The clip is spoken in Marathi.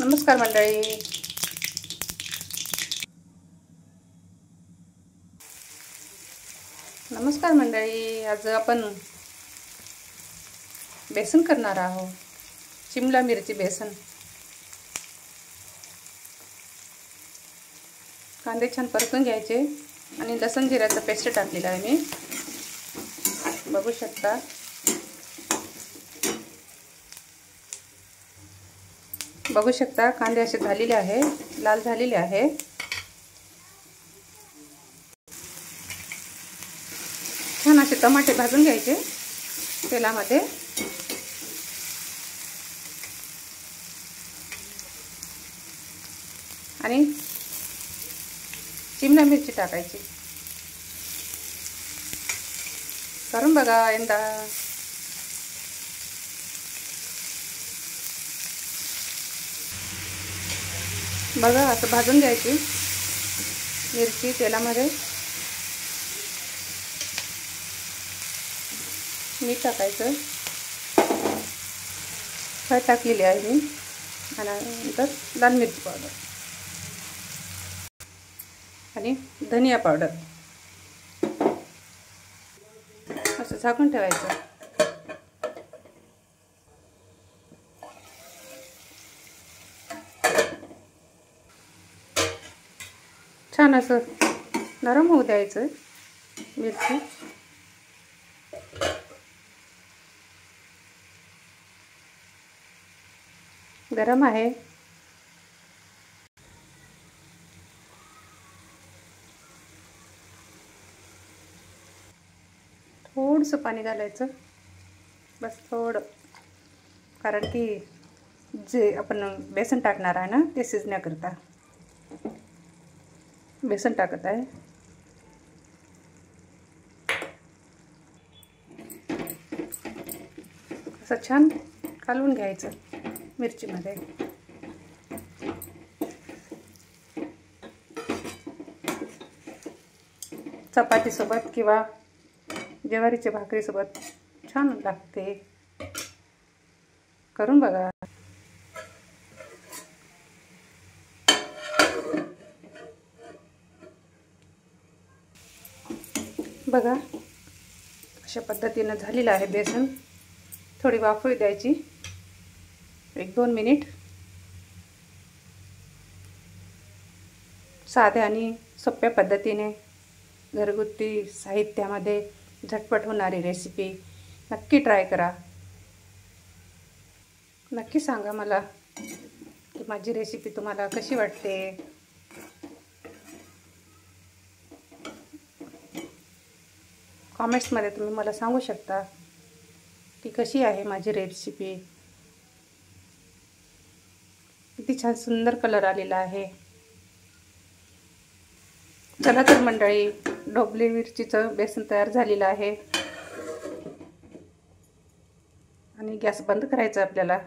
नमस्कार मंडळी. नमस्कार मंडळी. आज आपण बेसन करणार आहोत. शिमला मिरची बेसन. कांदे छान परतून घ्यायचे आणि लसूण जिऱ्याचा पेस्ट टाकलेला आहे मी. बघू शकता. बघू शकता कांदे असे झालेले आहे, लाल झालेले आहे. छान असे टमाटे भाजून घ्यायचे तेलामध्ये. आणि शिमला मिरची टाकायची. करून बघा एकदा. बघा असं भाजून घ्यायची मिरची तेलामध्ये. मीठ टाकायचं. हळद टाकलेली आहे मी. आणि नंतर लाल मिरची पावडर आणि धनिया पावडर असं झाकून ठेवायचं. छान असं नरम होऊ द्यायचं मिरची. गरम आहे. थोडंसं पाणी घालायचं, बस थोडं. कारण की जे आपण बेसन टाकणार आहे ना, ते शिजण्याकरता बेसन टाकत आहे. असं छान कालवून घ्यायचं मिरचीमध्ये. चपातीसोबत किंवा ज्वारीच्या भाकरीसोबत छान लागते. करून बघा. बघा अशा पद्धतीने झालेलं आहे बेसन. थोडी वाफळू द्यायची 1-2 मिनिट. साध्या आणि सोप्या पद्धतीने घरगुती साहित्यामध्ये झटपट होणारी रेसिपी नक्की ट्राय करा. नक्की सांगा मला की माझी रेसिपी तुम्हाला कशी वाटते. कॉमेंट्समध्ये तुम्ही मला सांगू शकता की कशी आहे माझी रेसिपी. किती छान सुंदर कलर आलेला आहे. चला तर मंडळी, ढोबली मिरचीचं बेसन तयार झालेलं आहे. आणि गॅस बंद करायचा आपल्याला.